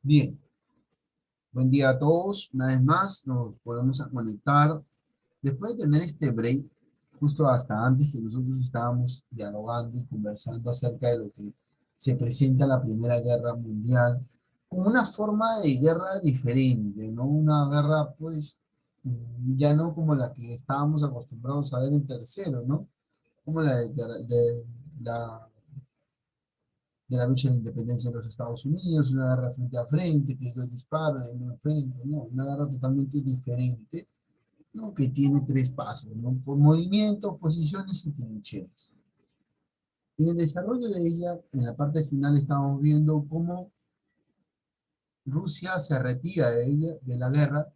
Bien, buen día a todos. Una vez más nos volvemos a conectar. Después de tener este break, justo hasta antes que nosotros estábamos dialogando y conversando acerca de lo que se presenta en la Primera Guerra Mundial, como una forma de guerra diferente, ¿no? Una guerra, pues, ya no como la que estábamos acostumbrados a ver en tercero, ¿no? Como la lucha de la independencia de los Estados Unidos, una guerra frente a frente, que yo disparo, y me enfrento, no, una guerra totalmente diferente, ¿no? Que tiene tres pasos, ¿no? Por movimientos, posiciones y trincheras. En el desarrollo de ella, en la parte final estamos viendo cómo Rusia se retira de ella, de la guerra,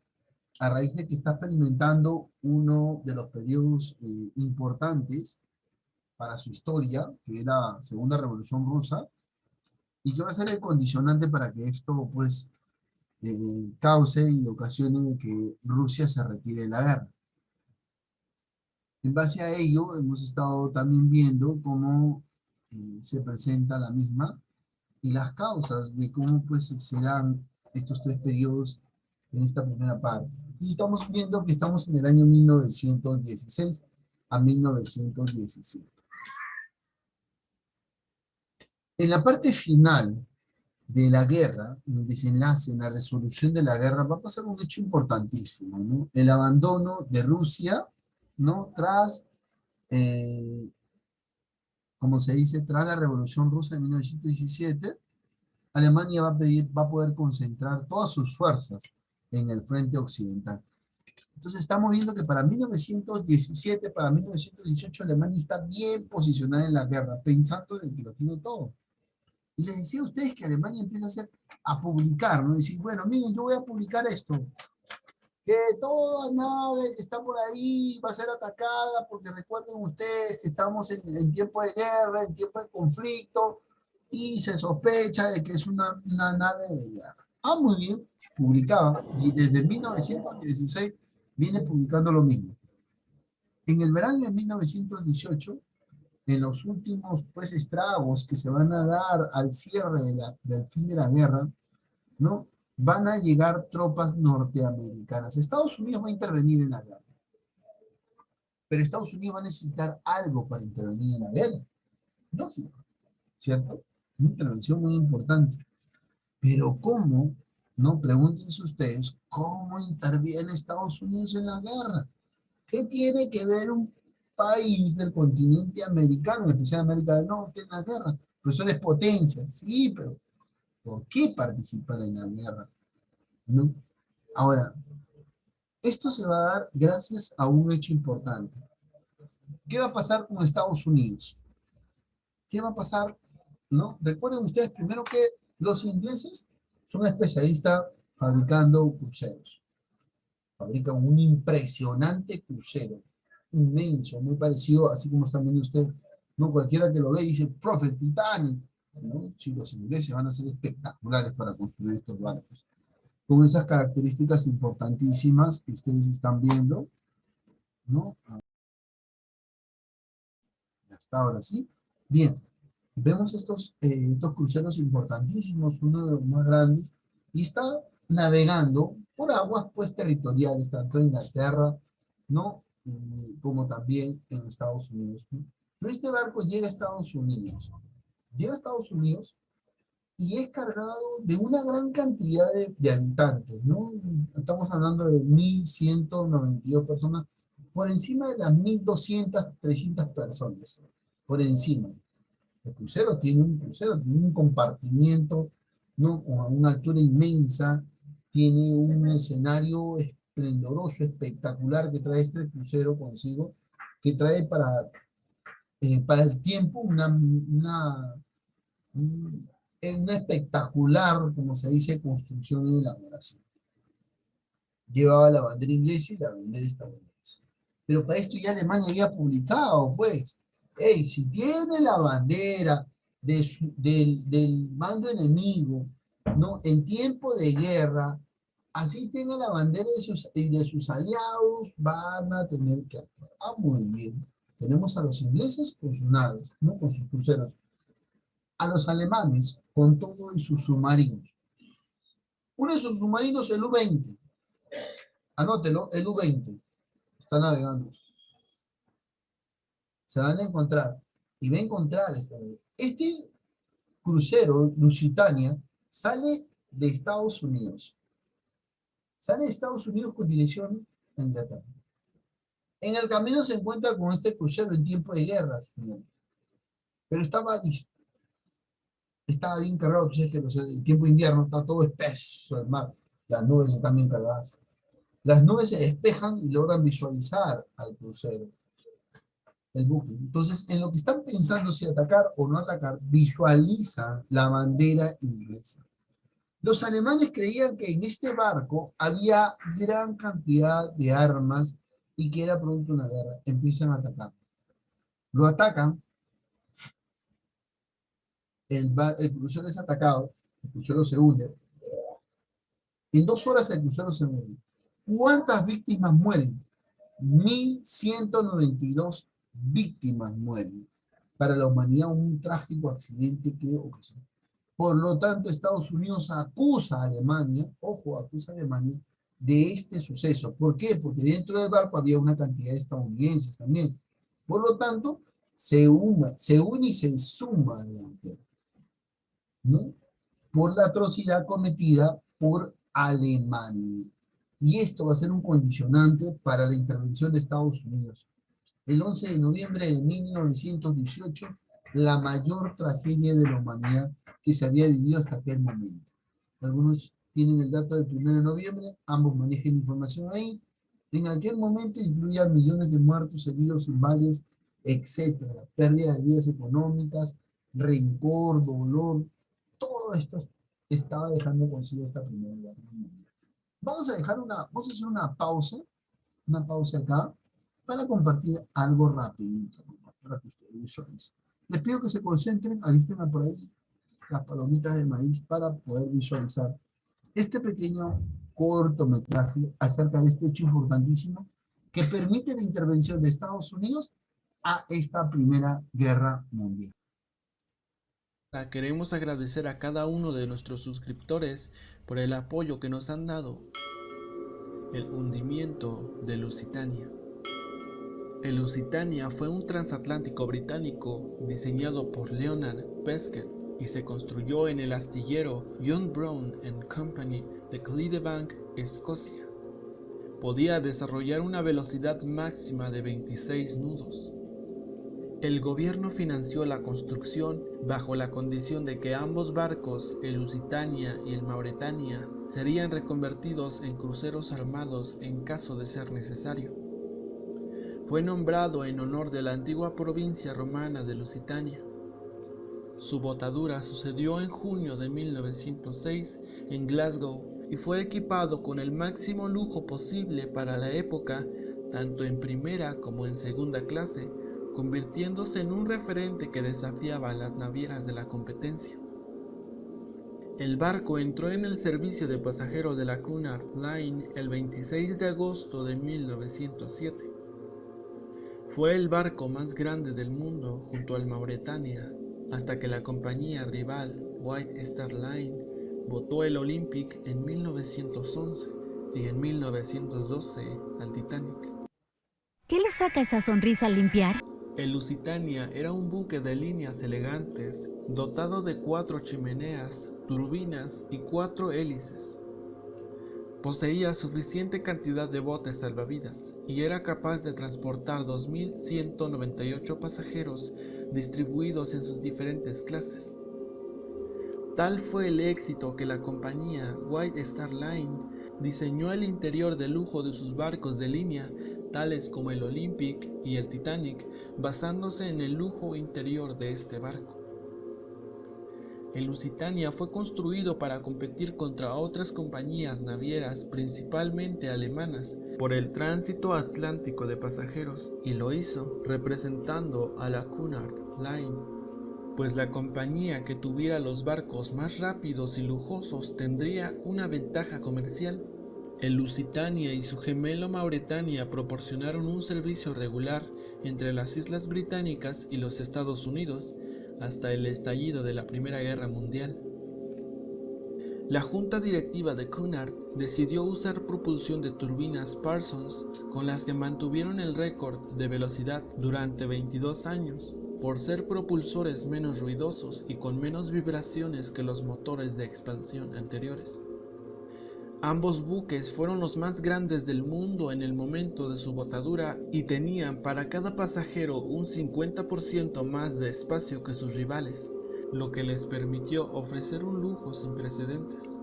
a raíz de que está experimentando uno de los periodos importantes para su historia, que era la Segunda Revolución Rusa, y que va a ser el condicionante para que esto, pues, cause y ocasione que Rusia se retire de la guerra. En base a ello, hemos estado también viendo cómo se presenta la misma y las causas de cómo pues, se dan estos tres periodos en esta primera parte. Y estamos viendo que estamos en el año 1916 a 1917. En la parte final de la guerra, en el desenlace, en la resolución de la guerra, va a pasar un hecho importantísimo, ¿no? El abandono de Rusia, ¿no? Tras, eh, como se dice, tras la Revolución Rusa de 1917, Alemania va a poder concentrar todas sus fuerzas en el frente occidental. Entonces estamos viendo que para 1917, para 1918, Alemania está bien posicionada en la guerra, pensando de que lo tiene todo. Y les decía a ustedes que Alemania empieza a publicar, ¿no? Decir, bueno, miren, yo voy a publicar esto, que toda nave que está por ahí va a ser atacada, porque recuerden ustedes que estamos en tiempo de guerra, en tiempo de conflicto, y se sospecha de que es una nave de guerra. Ah, muy bien, publicaba, y desde 1916 viene publicando lo mismo. En el verano de 1918, en los últimos pues estragos que se van a dar al cierre del fin de la guerra, ¿no? Van a llegar tropas norteamericanas. Estados Unidos va a intervenir en la guerra, pero Estados Unidos va a necesitar algo para intervenir en la guerra. Lógico, ¿cierto? Una intervención muy importante. Pero ¿cómo? No, pregúntense ustedes, ¿cómo interviene Estados Unidos en la guerra? ¿Qué tiene que ver un país del continente americano, en especial América del Norte, en la guerra? Pues son potencias, sí, pero ¿por qué participar en la guerra? ¿No? Ahora, esto se va a dar gracias a un hecho importante. ¿Qué va a pasar con Estados Unidos? ¿Qué va a pasar? ¿No? Recuerden ustedes primero que los ingleses son especialistas fabricando cruceros. Fabrican un impresionante crucero, inmenso, muy parecido, así como están viendo ustedes. No cualquiera que lo ve dice, profe, Titanic. ¿No? Si los ingleses van a ser espectaculares para construir estos barcos. Con esas características importantísimas que ustedes están viendo, ¿no? Hasta ahora sí. Bien, vemos estos cruceros importantísimos, uno de los más grandes, y está navegando por aguas pues territoriales, tanto en Inglaterra, ¿no? Como también en Estados Unidos, ¿no? Pero este barco llega a Estados Unidos y es cargado de una gran cantidad de habitantes, ¿no? Estamos hablando de 1.192 personas, por encima de las 1.200, 300 personas, por encima. El crucero tiene un compartimiento, ¿no? A una altura inmensa, tiene un escenario esplendoroso, espectacular que trae este crucero consigo, que trae para el tiempo una espectacular, como se dice, construcción y elaboración. Llevaba la bandera inglesa y la bandera estadounidense. Pero para esto ya Alemania había publicado, pues, hey, si tiene la bandera del mando enemigo, ¿no? En tiempo de guerra, así tenga la bandera de sus aliados, van a tener que actuar. Ah, muy bien. Tenemos a los ingleses con sus naves, ¿no? Con sus cruceros. A los alemanes con todo y sus submarinos. Uno de sus submarinos, el U-20. Anótelo, el U-20. Está navegando. Se van a encontrar. Y va a encontrar este crucero, Lusitania, sale de Estados Unidos. Sale de Estados Unidos con dirección a Inglaterra. En el camino se encuentra con este crucero en tiempo de guerra, señor. Pero estaba bien cargado. Tú sabes que el tiempo de invierno está todo espeso el mar. Las nubes están bien cargadas. Las nubes se despejan y logran visualizar al crucero, el buque. Entonces, en lo que están pensando si atacar o no atacar, visualizan la bandera inglesa. Los alemanes creían que en este barco había gran cantidad de armas y que era producto de una guerra. Empiezan a atacar. Lo atacan, el crucero es atacado, el crucero se hunde. En 2 horas el crucero se hunde. ¿Cuántas víctimas mueren? 1.192 víctimas mueren. Para la humanidad, un trágico accidente que ocasionó. Por lo tanto, Estados Unidos acusa a Alemania, ojo, acusa a Alemania de este suceso. ¿Por qué? Porque dentro del barco había una cantidad de estadounidenses también. Por lo tanto, se une y se suma a la guerra, ¿no? Por la atrocidad cometida por Alemania. Y esto va a ser un condicionante para la intervención de Estados Unidos. El 11 de noviembre de 1918, la mayor tragedia de la humanidad que se había vivido hasta aquel momento. Algunos tienen el dato del 1 de noviembre, ambos manejan información ahí. En aquel momento incluía millones de muertos, heridos, inválidos, etcétera. Pérdida de vidas económicas, rencor, dolor, todo esto estaba dejando consigo esta Primera Guerra Mundial. Vamos a hacer una pausa acá, para compartir algo rapidito, para que ustedes visualicen. Les pido que se concentren, alisten por ahí las palomitas de maíz para poder visualizar este pequeño cortometraje acerca de este hecho importantísimo que permite la intervención de Estados Unidos a esta Primera Guerra Mundial. Queremos agradecer a cada uno de nuestros suscriptores por el apoyo que nos han dado. El hundimiento de Lusitania. El Lusitania fue un transatlántico británico diseñado por Leonard Peasket y se construyó en el astillero John Brown and Company de Clydebank, Escocia. Podía desarrollar una velocidad máxima de 26 nudos. El gobierno financió la construcción bajo la condición de que ambos barcos, el Lusitania y el Mauretania, serían reconvertidos en cruceros armados en caso de ser necesario. Fue nombrado en honor de la antigua provincia romana de Lusitania. Su botadura sucedió en junio de 1906 en Glasgow y fue equipado con el máximo lujo posible para la época, tanto en primera como en segunda clase, convirtiéndose en un referente que desafiaba a las navieras de la competencia. El barco entró en el servicio de pasajeros de la Cunard Line el 26 de agosto de 1907. Fue el barco más grande del mundo junto al Mauretania, hasta que la compañía rival White Star Line botó el Olympic en 1911 y en 1912 al Titanic. ¿Qué le saca esa sonrisa al limpiar? El Lusitania era un buque de líneas elegantes, dotado de 4 chimeneas, turbinas y 4 hélices. Poseía suficiente cantidad de botes salvavidas y era capaz de transportar 2.198 pasajeros distribuidos en sus diferentes clases. Tal fue el éxito que la compañía White Star Line diseñó el interior de lujo de sus barcos de línea, tales como el Olympic y el Titanic, basándose en el lujo interior de este barco. El Lusitania fue construido para competir contra otras compañías navieras, principalmente alemanas, por el tránsito atlántico de pasajeros, y lo hizo representando a la Cunard Line, pues la compañía que tuviera los barcos más rápidos y lujosos tendría una ventaja comercial. El Lusitania y su gemelo Mauretania proporcionaron un servicio regular entre las Islas Británicas y los Estados Unidos hasta el estallido de la Primera Guerra Mundial. La junta directiva de Cunard decidió usar propulsión de turbinas Parsons, con las que mantuvieron el récord de velocidad durante 22 años, por ser propulsores menos ruidosos y con menos vibraciones que los motores de expansión anteriores. Ambos buques fueron los más grandes del mundo en el momento de su botadura y tenían para cada pasajero un 50% más de espacio que sus rivales, lo que les permitió ofrecer un lujo sin precedentes.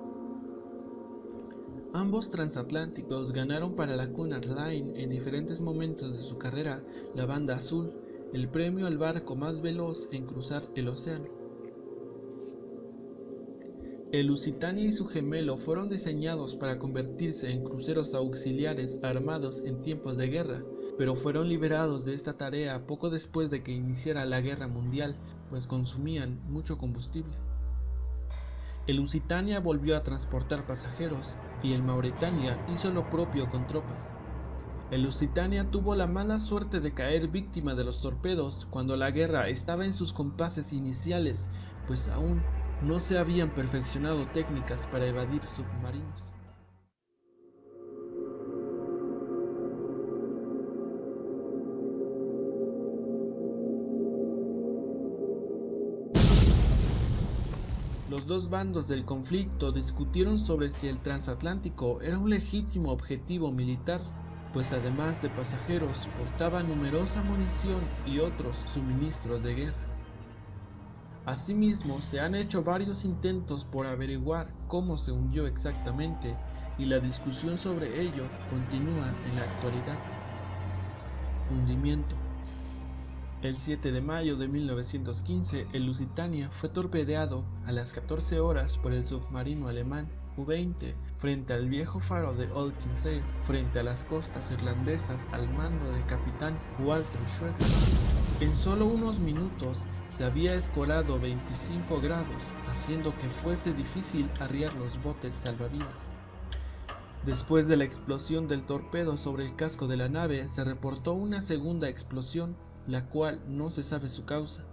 Ambos transatlánticos ganaron para la Cunard Line en diferentes momentos de su carrera la banda azul, el premio al barco más veloz en cruzar el océano. El Lusitania y su gemelo fueron diseñados para convertirse en cruceros auxiliares armados en tiempos de guerra, pero fueron liberados de esta tarea poco después de que iniciara la Guerra Mundial, pues consumían mucho combustible. El Lusitania volvió a transportar pasajeros y el Mauretania hizo lo propio con tropas. El Lusitania tuvo la mala suerte de caer víctima de los torpedos cuando la guerra estaba en sus compases iniciales, pues aún no se habían perfeccionado técnicas para evadir submarinos. Los dos bandos del conflicto discutieron sobre si el transatlántico era un legítimo objetivo militar, pues además de pasajeros portaba numerosa munición y otros suministros de guerra. Asimismo, se han hecho varios intentos por averiguar cómo se hundió exactamente y la discusión sobre ello continúa en la actualidad. Hundimiento. El 7 de mayo de 1915, el Lusitania fue torpedeado a las 14 horas por el submarino alemán U-20 frente al viejo faro de Old Kinsale, frente a las costas irlandesas al mando del capitán Walter Schroeder. En solo unos minutos se había escolado 25 grados, haciendo que fuese difícil arriar los botes salvavidas. Después de la explosión del torpedo sobre el casco de la nave, se reportó una segunda explosión, la cual no se sabe su causa.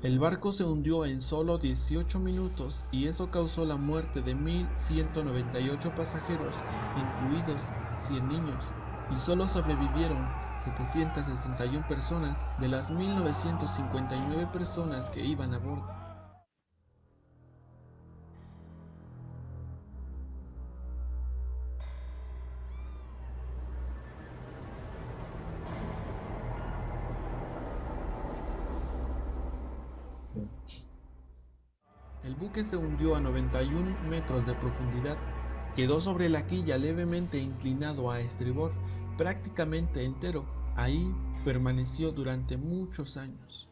El barco se hundió en solo 18 minutos y eso causó la muerte de 1.198 pasajeros, incluidos 100 niños, y solo sobrevivieron 761 personas de las 1.959 personas que iban a bordo. El buque se hundió a 91 metros de profundidad, quedó sobre la quilla levemente inclinado a estribor, prácticamente entero. Ahí permaneció durante muchos años.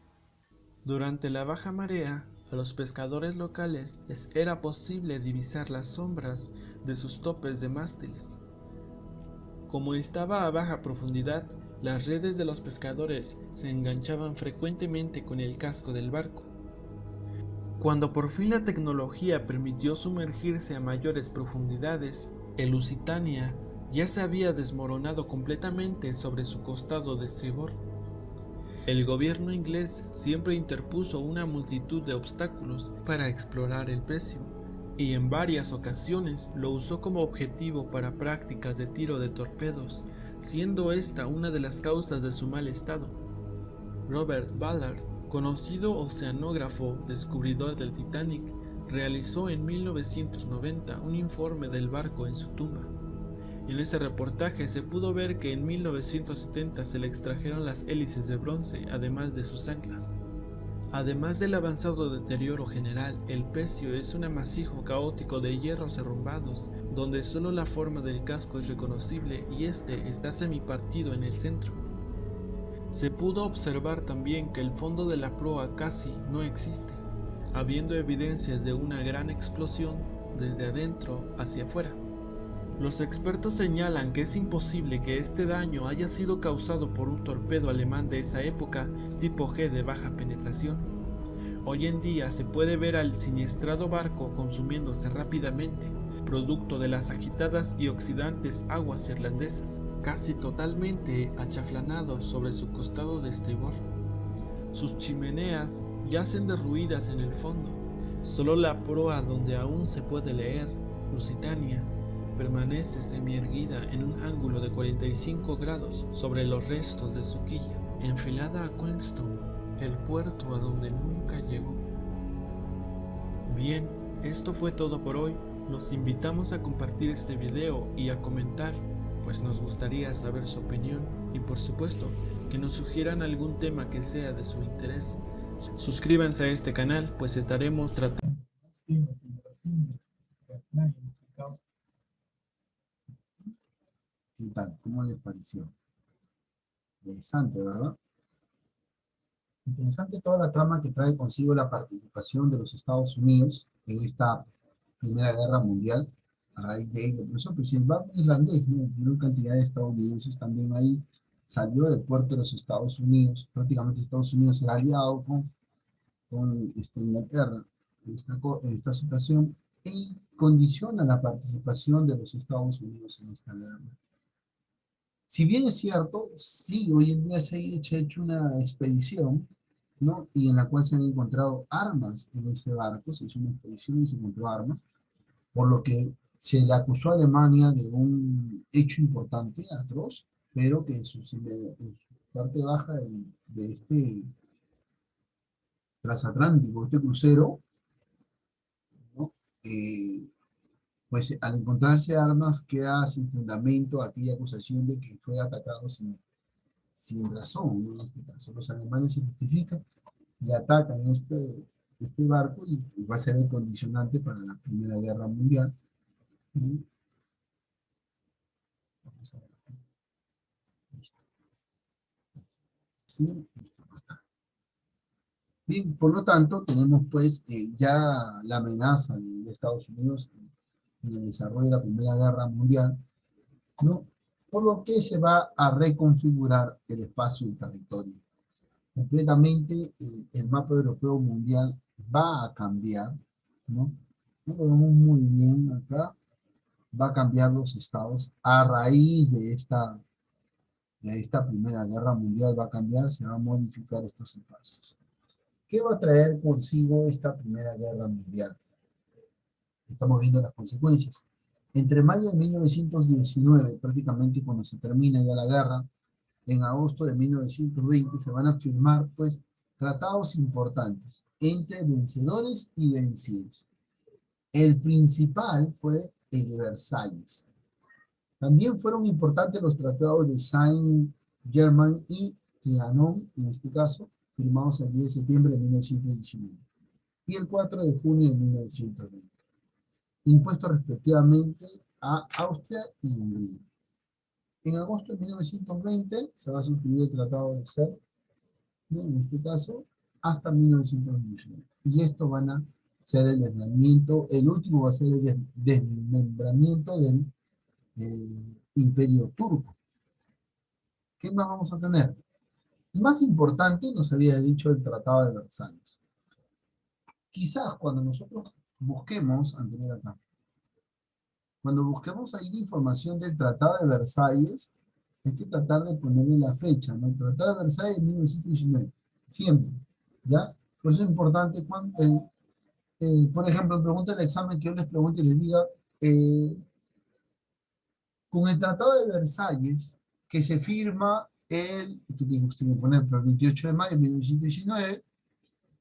Durante la baja marea, a los pescadores locales les era posible divisar las sombras de sus topes de mástiles. Como estaba a baja profundidad, las redes de los pescadores se enganchaban frecuentemente con el casco del barco. Cuando por fin la tecnología permitió sumergirse a mayores profundidades, el Lusitania ya se había desmoronado completamente sobre su costado de estribor. El gobierno inglés siempre interpuso una multitud de obstáculos para explorar el pecio, y en varias ocasiones lo usó como objetivo para prácticas de tiro de torpedos, siendo esta una de las causas de su mal estado. Robert Ballard, conocido oceanógrafo descubridor del Titanic, realizó en 1990 un informe del barco en su tumba. En ese reportaje se pudo ver que en 1970 se le extrajeron las hélices de bronce, además de sus anclas. Además del avanzado deterioro general, el pecio es un amasijo caótico de hierros derrumbados, donde solo la forma del casco es reconocible y este está semipartido en el centro. Se pudo observar también que el fondo de la proa casi no existe, habiendo evidencias de una gran explosión desde adentro hacia afuera. Los expertos señalan que es imposible que este daño haya sido causado por un torpedo alemán de esa época, tipo G de baja penetración. Hoy en día se puede ver al siniestrado barco consumiéndose rápidamente, producto de las agitadas y oxidantes aguas irlandesas, casi totalmente achaflanado sobre su costado de estribor. Sus chimeneas yacen derruidas en el fondo, Solo la proa donde aún se puede leer, Lusitania, permanece semierguida en un ángulo de 45 grados sobre los restos de su quilla, enfilada a Queenstown, el puerto a donde nunca llegó. Bien, esto fue todo por hoy. Los invitamos a compartir este video y a comentar, pues nos gustaría saber su opinión y por supuesto que nos sugieran algún tema que sea de su interés. Suscríbanse a este canal, pues estaremos tratando. ¿Qué tal? ¿Cómo les pareció? Interesante, ¿verdad? Interesante toda la trama que trae consigo la participación de los Estados Unidos en esta Primera Guerra Mundial, a raíz de ello. Por eso, pues, el barco irlandés, ¿no? Una cantidad de estadounidenses también ahí salió del puerto de los Estados Unidos. Prácticamente Estados Unidos era aliado con Inglaterra en esta situación y condiciona la participación de los Estados Unidos en esta guerra. Si bien es cierto, sí, hoy en día se ha hecho una expedición, ¿no? Y en la cual se han encontrado armas en ese barco, se hizo una expedición y se encontró armas, por lo que se le acusó a Alemania de un hecho importante, atroz, pero que en su parte baja de este transatlántico, este crucero, ¿no? Pues al encontrarse armas queda sin fundamento aquella acusación de que fue atacado sin razón, ¿no? En este caso, los alemanes se justifican y atacan este barco y va a ser el condicionante para la Primera Guerra Mundial. ¿No? Vamos a ver. Listo. Sí, listo, basta. Bien, por lo tanto, tenemos pues ya la amenaza de Estados Unidos en el desarrollo de la Primera Guerra Mundial, ¿no? Por lo que se va a reconfigurar el espacio y el territorio. Completamente el mapa europeo mundial va a cambiar, ¿no? Lo vemos muy bien acá, va a cambiar los estados a raíz de esta Primera Guerra Mundial, va a cambiar, se van a modificar estos espacios. ¿Qué va a traer consigo esta Primera Guerra Mundial? Estamos viendo las consecuencias. Entre mayo de 1919, prácticamente cuando se termina ya la guerra, en agosto de 1920 se van a firmar pues tratados importantes entre vencedores y vencidos. El principal fue el de Versalles. También fueron importantes los tratados de Saint-Germain y Trianon, en este caso, firmados el 10 de septiembre de 1919 y el 4 de junio de 1920, impuestos respectivamente a Austria y Hungría. En agosto de 1920 se va a suscribir el Tratado de Sèvres, ¿no? En este caso, hasta 1929. Y esto van a ser el desmembramiento, el último va a ser el desmembramiento del Imperio Turco. ¿Qué más vamos a tener? El más importante, nos había dicho, el Tratado de Versalles. Quizás cuando nosotros busquemos, acá, cuando busquemos ahí la información del Tratado de Versalles, hay que tratar de ponerle la fecha, ¿no? El Tratado de Versalles 1919, siempre, ¿ya? Por eso es importante, por ejemplo, pregunta el examen que yo les pregunte y les diga, con el Tratado de Versalles, que se firma por ejemplo, el 28 de mayo de 1919,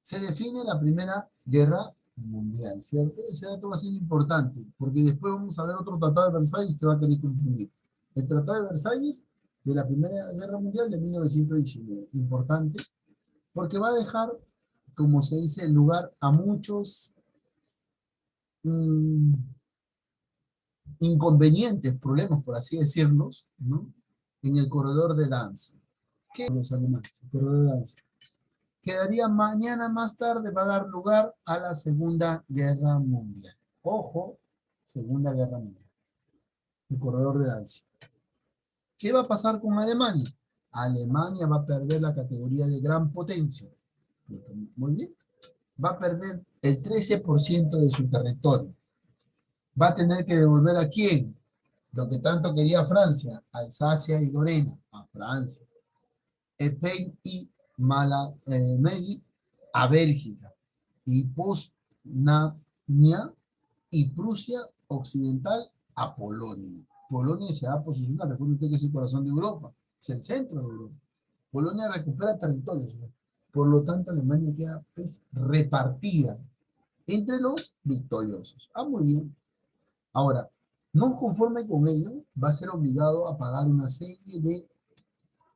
se define la Primera Guerra Mundial, ¿cierto? Ese dato va a ser importante, porque después vamos a ver otro Tratado de Versalles que va a querer confundir. El Tratado de Versalles de la Primera Guerra Mundial de 1919, importante, porque va a dejar, como se dice, lugar a muchos inconvenientes, problemas, por así decirlos, ¿no? En el corredor de Danzig. ¿Qué los alemanes? El corredor de Danzig. Quedaría mañana más tarde, va a dar lugar a la Segunda Guerra Mundial. Ojo, Segunda Guerra Mundial. El corredor de Danzig. ¿Qué va a pasar con Alemania? Alemania va a perder la categoría de gran potencia. Muy bien. Va a perder el 13% de su territorio. Va a tener que devolver ¿a quién? Lo que tanto quería Francia, Alsacia y Lorena, a Francia. España y Medi a Bélgica. Y Alemania y Prusia Occidental a Polonia. Polonia se va a posicionar, recuerden usted que es el corazón de Europa, es el centro de Europa. Polonia recupera territorios, ¿no? Por lo tanto Alemania queda pues, repartida entre los victoriosos. Ah, muy bien. Ahora, no conforme con ello, va a ser obligado a pagar una serie de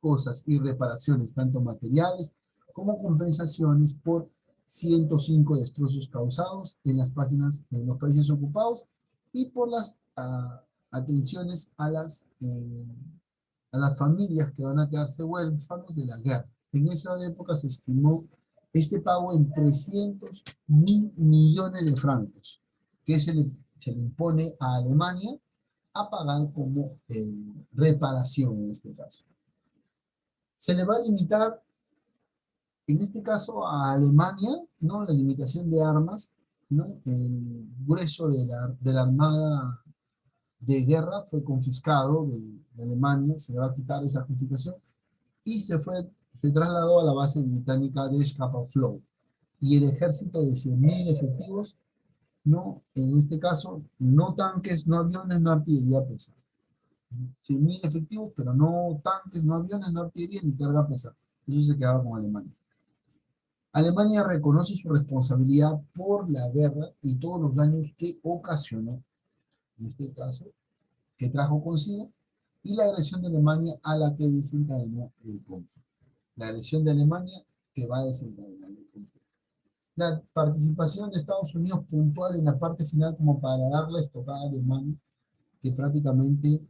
cosas y reparaciones, tanto materiales como compensaciones por 105 destrozos causados en las páginas de los países ocupados y por las atenciones a las familias que van a quedarse huérfanos de la guerra. En esa época se estimó este pago en 300.000 millones de francos, que se le impone a Alemania a pagar como reparación en este caso. Se le va a limitar, en este caso a Alemania, ¿no? La limitación de armas, ¿no? El grueso de la armada de guerra fue confiscado de Alemania, se le va a quitar esa confiscación y se trasladó a la base británica de Scapa Flow. Y el ejército de 100.000 efectivos, ¿no? En este caso, no tanques, no aviones, no artillería pesada. 100.000 efectivos, pero no tanques, no aviones, no artillería ni carga pesada. Eso se quedaba con Alemania. Alemania reconoce su responsabilidad por la guerra y todos los daños que ocasionó, en este caso, que trajo consigo, y la agresión de Alemania a la que desencadenó el conflicto. La agresión de Alemania que va a desencadenar el conflicto. La participación de Estados Unidos puntual en la parte final como para darle estocada a Alemania, que prácticamente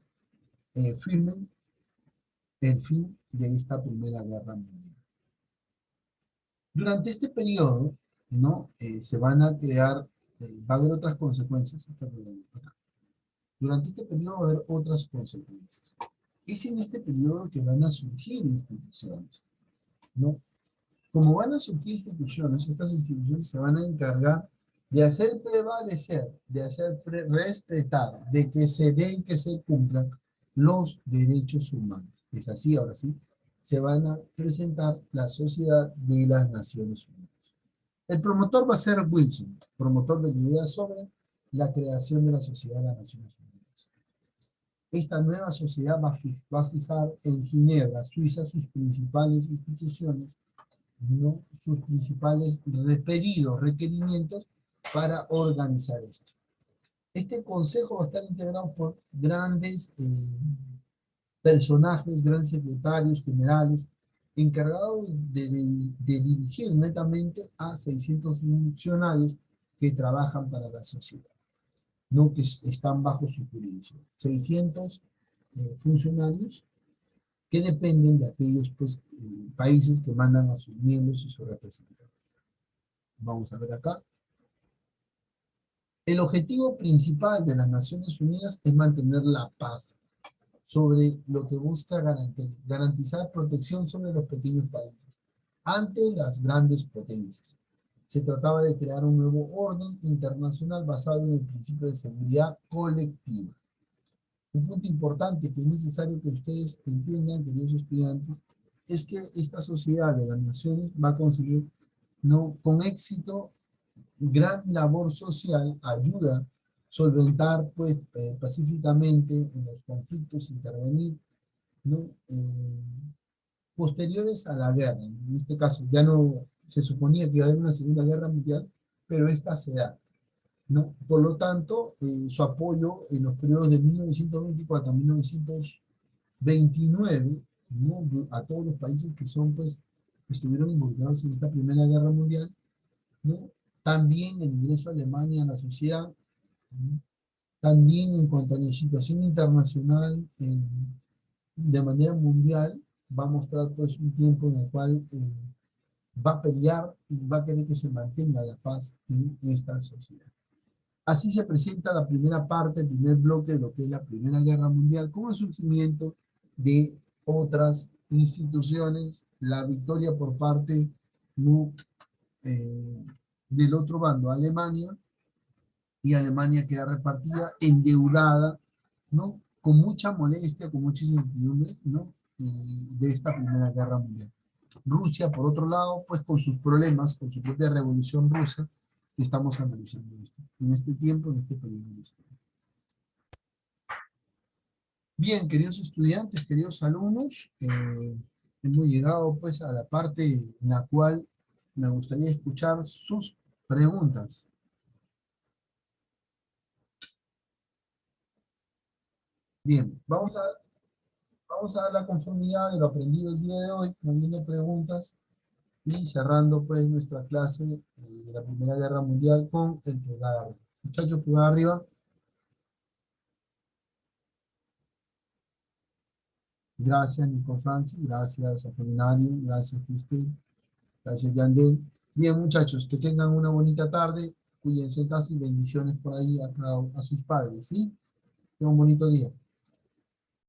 firmen el fin de esta Primera Guerra Mundial. Durante este periodo, ¿no? Se van a crear, va a haber otras consecuencias. Durante este periodo va a haber otras consecuencias. Es en este periodo que van a surgir instituciones, ¿no? Como van a surgir instituciones, estas instituciones se van a encargar de hacer prevalecer, de hacer respetar, de que se den, que se cumplan los derechos humanos. Es así, ahora sí, se van a presentar la Sociedad de las Naciones Unidas. El promotor va a ser Wilson, promotor de la idea sobre la creación de la Sociedad de las Naciones Unidas. Esta nueva sociedad va a fijar en Ginebra, Suiza, sus principales instituciones, ¿no? Sus principales pedidos, requerimientos para organizar esto. Este consejo va a estar integrado por grandes personajes, grandes secretarios generales, encargados de dirigir netamente a 600 funcionarios que trabajan para la sociedad, no que están bajo su jurisdicción. 600 funcionarios que dependen de aquellos pues, países que mandan a sus miembros y sus representantes. Vamos a ver acá. El objetivo principal de las Naciones Unidas es mantener la paz, sobre lo que busca garantizar protección sobre los pequeños países ante las grandes potencias. Se trataba de crear un nuevo orden internacional basado en el principio de seguridad colectiva. Un punto importante que es necesario que ustedes entiendan, queridos estudiantes, es que esta sociedad de las naciones va a conseguir, ¿no? Con éxito, gran labor social, ayuda, solventar pues pacíficamente en los conflictos, intervenir, ¿no? Posteriores a la guerra. En este caso ya no se suponía que iba a haber una Segunda Guerra Mundial, pero esta se da, ¿no? Por lo tanto, su apoyo en los periodos de 1924 a 1929, ¿no? A todos los países que son, pues, estuvieron involucrados en esta Primera Guerra Mundial, ¿no? También el ingreso de Alemania a la sociedad, ¿no? También en cuanto a la situación internacional, de manera mundial, va a mostrar pues un tiempo en el cual va a pelear y va a querer que se mantenga la paz en esta sociedad. Así se presenta la primera parte, el primer bloque de lo que es la Primera Guerra Mundial, con el surgimiento de otras instituciones, la victoria por parte, ¿no? Del otro bando, Alemania, y Alemania queda repartida, endeudada, ¿no? Con mucha molestia, con mucha incertidumbre, ¿no? De esta Primera Guerra Mundial. Rusia, por otro lado, pues con sus problemas, con su propia revolución rusa, que estamos analizando esto, en este tiempo, en este periodo de historia. Bien, queridos estudiantes, queridos alumnos, hemos llegado pues a la parte en la cual me gustaría escuchar sus preguntas. Bien, vamos a dar la conformidad de lo aprendido el día de hoy, no viendo preguntas y cerrando pues nuestra clase de la Primera Guerra Mundial con el pulgar arriba. Muchachos, pulgar arriba. Gracias, Nico Francis, gracias, Apolinario, gracias, Cristel, gracias, Yandel. Bien, muchachos, que tengan una bonita tarde, cuídense en casa y bendiciones por ahí a sus padres, ¿sí? Tengan un bonito día.